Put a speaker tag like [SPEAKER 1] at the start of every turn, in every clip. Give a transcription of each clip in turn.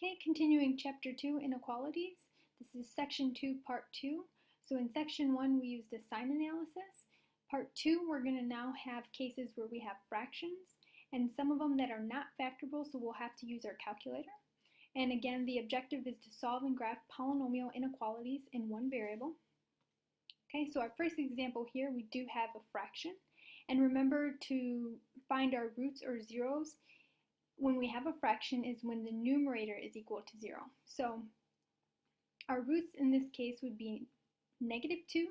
[SPEAKER 1] Okay, continuing chapter 2, inequalities. This is section 2, part 2. So in section 1, we used a sign analysis. Part 2, we're going to now have cases where we have fractions, and some of them that are not factorable, so we'll have to use our calculator. And again, the objective is to solve and graph polynomial inequalities in one variable. Okay, so our first example here, we do have a fraction. And remember to find our roots or zeros when we have a fraction is when the numerator is equal to 0. So our roots in this case would be -2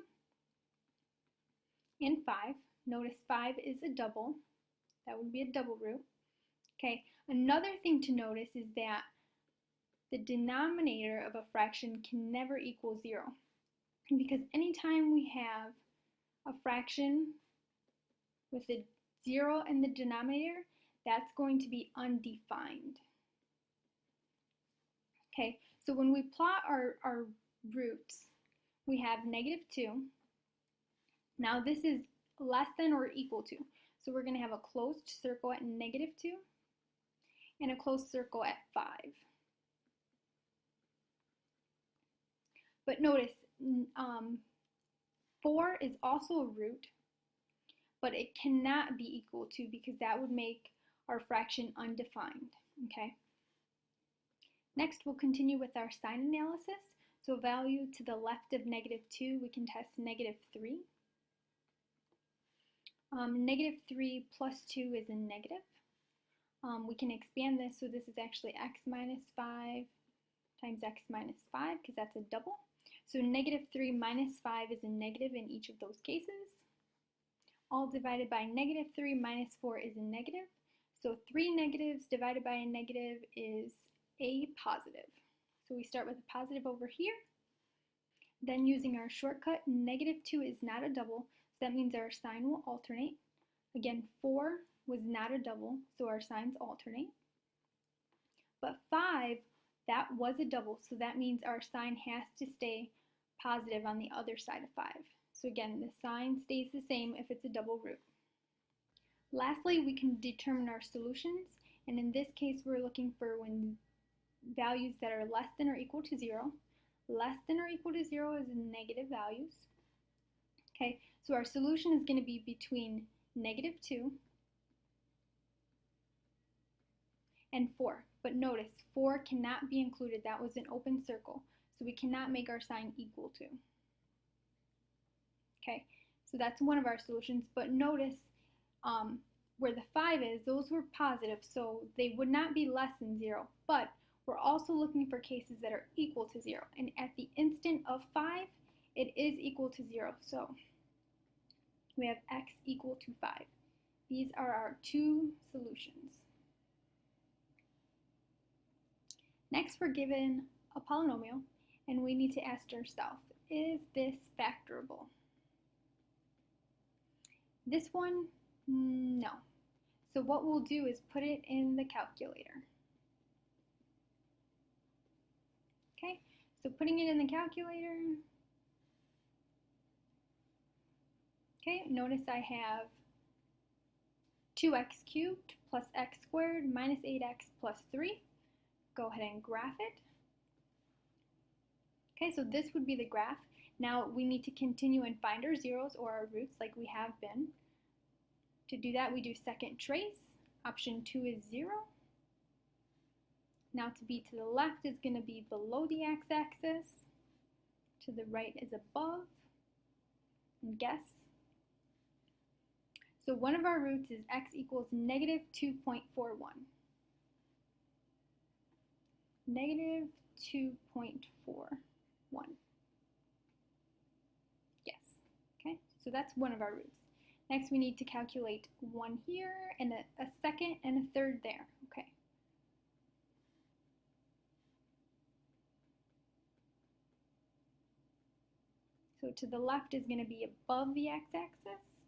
[SPEAKER 1] and 5. Notice 5 is a double. That would be a double root. Okay, another thing to notice is that the denominator of a fraction can never equal 0. Because anytime we have a fraction with a 0 in the denominator, that's going to be undefined. Okay, so when we plot our roots, we have -2. Now this is less than or equal to. So we're going to have a closed circle at -2 and a closed circle at 5. But notice, 4 is also a root, but it cannot be equal to because that would make our fraction undefined, okay? Next, we'll continue with our sign analysis. So value to the left of -2, we can test -3. -3 plus 2 is a negative. We can expand this, so this is actually x minus 5 times x minus 5 because that's a double. So -3 minus 5 is a negative in each of those cases. All divided by -3 minus 4 is a negative. So 3 negatives divided by a negative is a positive. So we start with a positive over here. Then using our shortcut, -2 is not a double, so that means our sign will alternate. Again, 4 was not a double, so our signs alternate. But 5, that was a double, so that means our sign has to stay positive on the other side of 5. So again, the sign stays the same if it's a double root. Lastly, we can determine our solutions, and in this case we're looking for when values that are less than or equal to 0. Less than or equal to 0 is negative values. Okay, so our solution is going to be between -2 and 4. But notice, 4 cannot be included. That was an open circle, so we cannot make our sign equal to. Okay, so that's one of our solutions, but notice where the 5 is, those were positive, so they would not be less than 0, but we're also looking for cases that are equal to 0, and at the instant of 5, it is equal to 0, so we have x equal to 5. These are our two solutions. Next, we're given a polynomial, and we need to ask ourselves, is this factorable? This one, no. So what we'll do is put it in the calculator. Okay, so putting it in the calculator, okay, notice I have 2x cubed plus x squared minus 8x plus 3. Go ahead and graph it. Okay, so this would be the graph. Now we need to continue and find our zeros or our roots like we have been. To do that, we do second trace. Option 2 is 0. Now to be to the left is going to be below the x-axis. To the right is above. And guess. So one of our roots is x equals -2.41. -2.41. Yes. Okay, so that's one of our roots. Next, we need to calculate one here, and a second, and a third there. Okay. So to the left is going to be above the x-axis,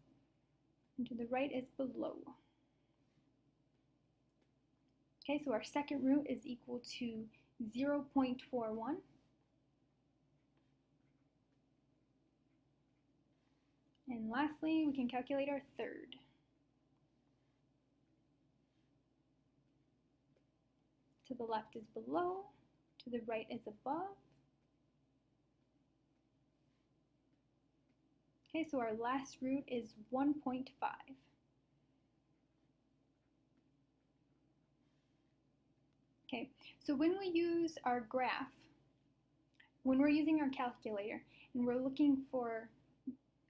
[SPEAKER 1] and to the right is below. Okay, so our second root is equal to 0.41. And lastly, we can calculate our third. to the left is below, to the right is above. Okay, so our last root is 1.5. Okay, so when we use our graph, when we're using our calculator and we're looking for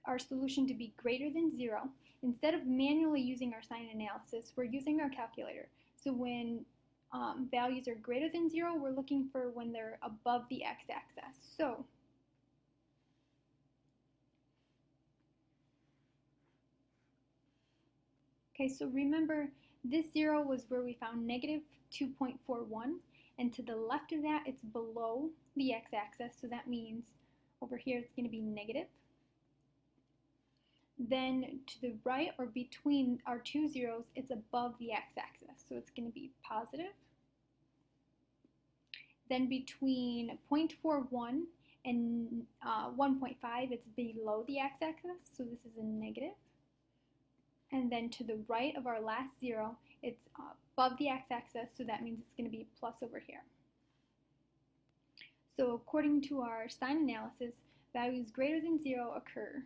[SPEAKER 1] our solution to be greater than 0, instead of manually using our sign analysis, we're using our calculator. So when values are greater than 0, we're looking for when they're above the x-axis. So okay, so remember this 0 was where we found negative 2.41, and to the left of that it's below the x-axis, so that means over here it's going to be negative. Then to the right or between our two zeros, it's above the x-axis, so it's going to be positive. Then between 0.41 and 1.5, it's below the x-axis, so this is a negative. And then to the right of our last 0, it's above the x-axis, so that means it's going to be plus over here. So according to our sign analysis, values greater than 0 occur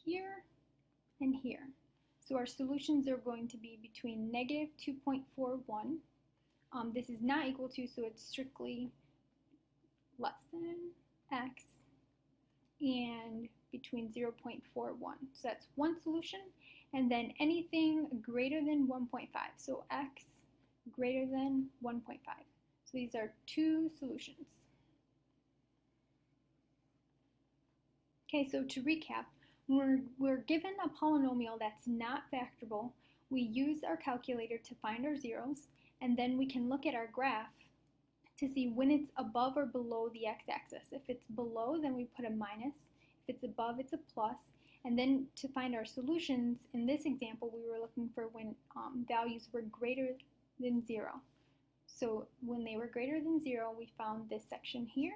[SPEAKER 1] here and here. So our solutions are going to be between negative 2.41. This is not equal to, so it's strictly less than x, and between 0.41. So that's one solution. And then anything greater than 1.5. So x greater than 1.5. So these are two solutions. Okay, so to recap, when we're given a polynomial that's not factorable, we use our calculator to find our zeros, and then we can look at our graph to see when it's above or below the x-axis. If it's below, then we put a minus. If it's above, it's a plus. And then to find our solutions, in this example, we were looking for when values were greater than 0. So when they were greater than 0, we found this section here.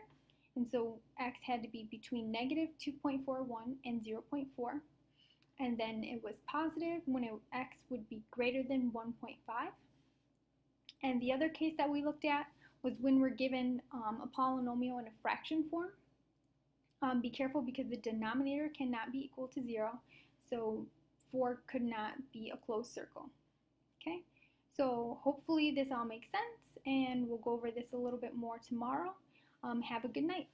[SPEAKER 1] And so x had to be between negative 2.41 and 0.4. And then it was positive when x would be greater than 1.5. And the other case that we looked at was when we're given a polynomial in a fraction form. Be careful because the denominator cannot be equal to 0, so 4 could not be a closed circle. Okay, so hopefully this all makes sense, and we'll go over this a little bit more tomorrow. Have a good night.